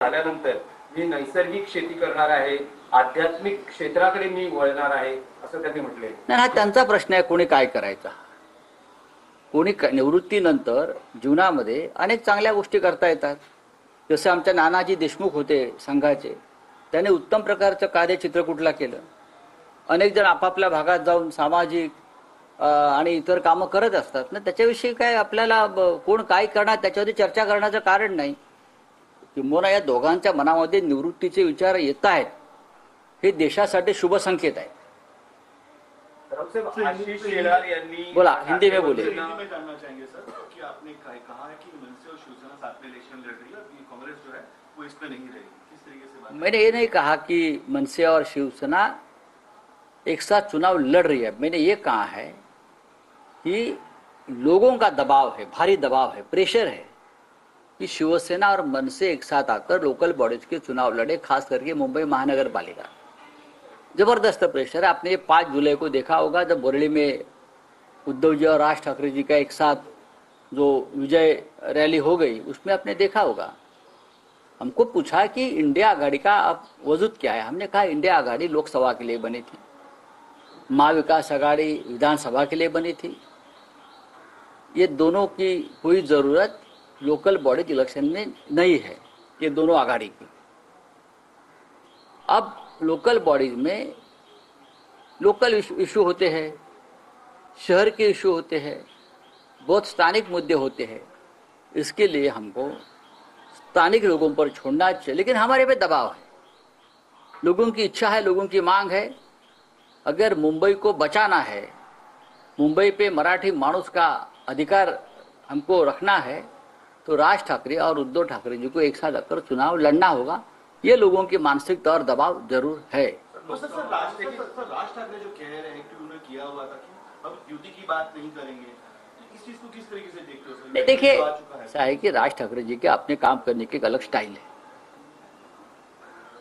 झाल्यानंतर मी नैसर्गिक शेती करणार आहे, आध्यात्मिक क्षेत्राकडे मी वळणार आहे, असं त्यांनी म्हटले. नाही, हा त्यांचा प्रश्न आहे. कोणी काय करायचा, कोणी निवृत्तीनंतर जीवनामध्ये अनेक चांगल्या गोष्टी करता येतात. जसे आमच्या नानाजी देशमुख होते संघाचे, त्याने उत्तम प्रकारचं कार्य चित्रकूटला केलं. अनेक जण आपापल्या भागात जाऊन सामाजिक आणि इतर कामं करत असतात ना. त्याच्याविषयी काय आपल्याला कोण काय करणार त्याच्यावरती चर्चा करण्याचं कारण नाही. किंबहुना या दोघांच्या मनामध्ये निवृत्तीचे विचार येत आहेत, हे देशासाठी शुभ संकेत आहे. आशीष शेलार यांनी बोला, हिंदी में बोले. मैं जानना चाहेंगे सर कि आपने कहा है कि मनसे और शिवसेना साथ में इलेक्शन लड़ रही है, अभी कांग्रेस जो है वो इसमें नहीं रहेगी, किस तरीके से बात? मैंने ये नहीं कहा कि मनसे और शिवसेना एक साथ चुनाव लड़ रही है. मैंने ये कहा है कि लोगों का दबाव है, भारी दबाव है, प्रेशर है कि शिवसेना और मनसे एक साथ आकर लोकल बॉडीज के चुनाव लड़े, खास करके मुंबई महानगर पालिका. जबरदस्त प्रेशर है. आपने 5 जुलाई को देखा होगा जब बरेली में उद्धव जी और राज ठाकरे जी का एक साथ जो विजय रैली हो गई, उसमें आपने देखा होगा. हमको पूछा कि इंडिया आघाड़ी का अब वजूद क्या है. हमने कहा इंडिया आघाड़ी लोकसभा के लिए बनी थी, महाविकास आघाड़ी विधानसभा के लिए बनी थी. ये दोनों की कोई ज़रूरत लोकल बॉडी इलेक्शन में नहीं है, ये दोनों आघाड़ी की. अब लोकल बॉडीज में लोकल इशू होते हैं, शहर के इशू होते हैं, बहुत स्थानिक मुद्दे होते हैं. इसके लिए हमको स्थानिक लोगों पर छोड़ना चाहिए. लेकिन हमारे पे दबाव है, लोगों की इच्छा है, लोगों की मांग है. अगर मुंबई को बचाना है, मुंबई पे मराठी मानुस का अधिकार हमको रखना है, तो राज ठाकरे और उद्धव ठाकरे जी को एक साथ आकर चुनाव लड़ना होगा. ये लोगों की मानसिकता और दबाव जरूर है. राज ठाकरे जो कह रहे हैं कि उन्होंने किया हुआ था कि अब युति की बात नहीं करेंगे, इस चीज को किस तरीके से देखते हो? नहीं, देखिए ऐसा है कि राज ठाकरे जी के अपने काम करने की एक अलग स्टाइल है.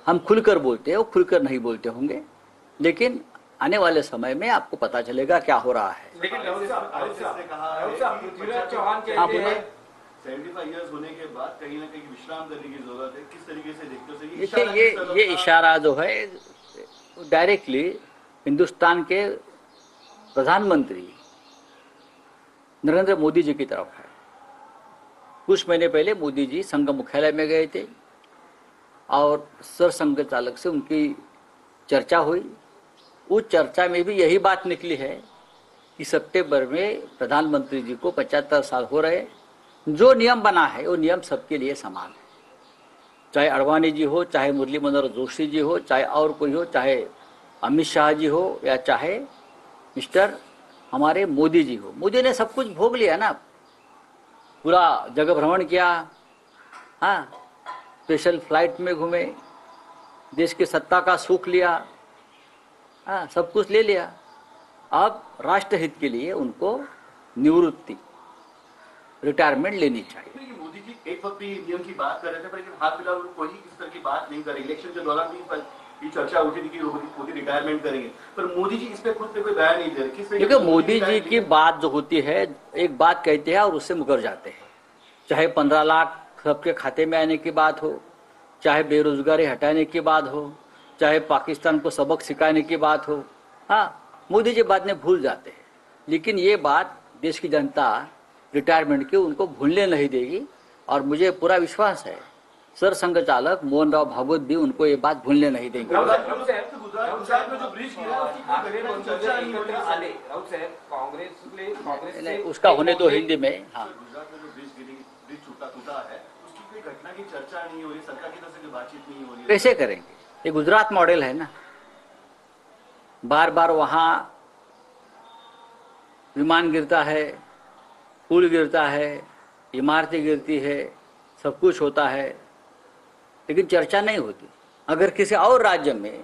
हम खुलकर बोलते हैं, वो खुलकर नहीं बोलते होंगे, लेकिन आने वाले समय में आपको पता चलेगा क्या हो रहा है. लेकिन पृथ्वीराज चौहान के 75 इयर्स होने के बाद कहीं ना कहीं विश्राम करने की जरूरत है, किस तरीके से देखते हो? देखिए, ये इशारा जो है डायरेक्टली हिंदुस्तान के प्रधानमंत्री नरेंद्र मोदी जी की तरफ है. कुछ महीने पहले मोदी जी संघ मुख्यालय में गए थे और सरसंघ चालक से उनकी चर्चा हुई. उस चर्चा में भी यही बात निकली है कि सितंबर में प्रधानमंत्री जी को 75 साल हो रहे. जो नियम बना है वो नियम सबके लिए समान है, चाहे अडवाणी जी हो, चाहे मुरली मनोहर जोशी जी हो, चाहे और कोई हो, चाहे अमित शाह जी हो, या चाहे मिस्टर हमारे मोदी जी हो. मोदी ने सब कुछ भोग लिया ना, पूरा जगह भ्रमण किया, हाँ, स्पेशल फ्लाइट में घूमे, देश की सत्ता का सुख लिया, हाँ, सब कुछ ले लिया. अब राष्ट्रहित के लिए उनको निवृत्ति, रिटायरमेंट लेनी चाहिए. मोदी जी एक वक्त भी नियम की बात कर रहे थे, पर लेकिन हाल फिलहाल कोई इस तरह की बात नहीं करे. इलेक्शन के दौरान भी ये चर्चा उठी थी कि मोदी रिटायरमेंट करेंगे, पर मोदी जी इस पे खुद पे कोई बयान नहीं दे रहे. किस क्योंकि मोदी जी की बात जो होती है, एक बात कहते हैं और उससे मुकर जाते हैं. चाहे 15 लाख सबके खाते में आने की बात हो, चाहे बेरोजगारी हटाने की बात हो, चाहे पाकिस्तान को सबक सिखाने की बात हो, हाँ, मोदी जी बाद में भूल जाते हैं. लेकिन ये बात देश की जनता रिटायरमेंट की उनको भूलने नहीं देगी. और मुझे पूरा विश्वास है सर संघ चालक मोहन राव भागवत भी उनको ये बात भूलने नहीं देंगे. उसका होने तो हिंदी में. हाँ, कैसे करेंगे? ये गुजरात मॉडल है ना, बार बार वहाँ विमान गिरता है, पुल गिरता है, इमारतें गिरती है, सब कुछ होता है, लेकिन चर्चा नहीं होती. अगर किसी और राज्य में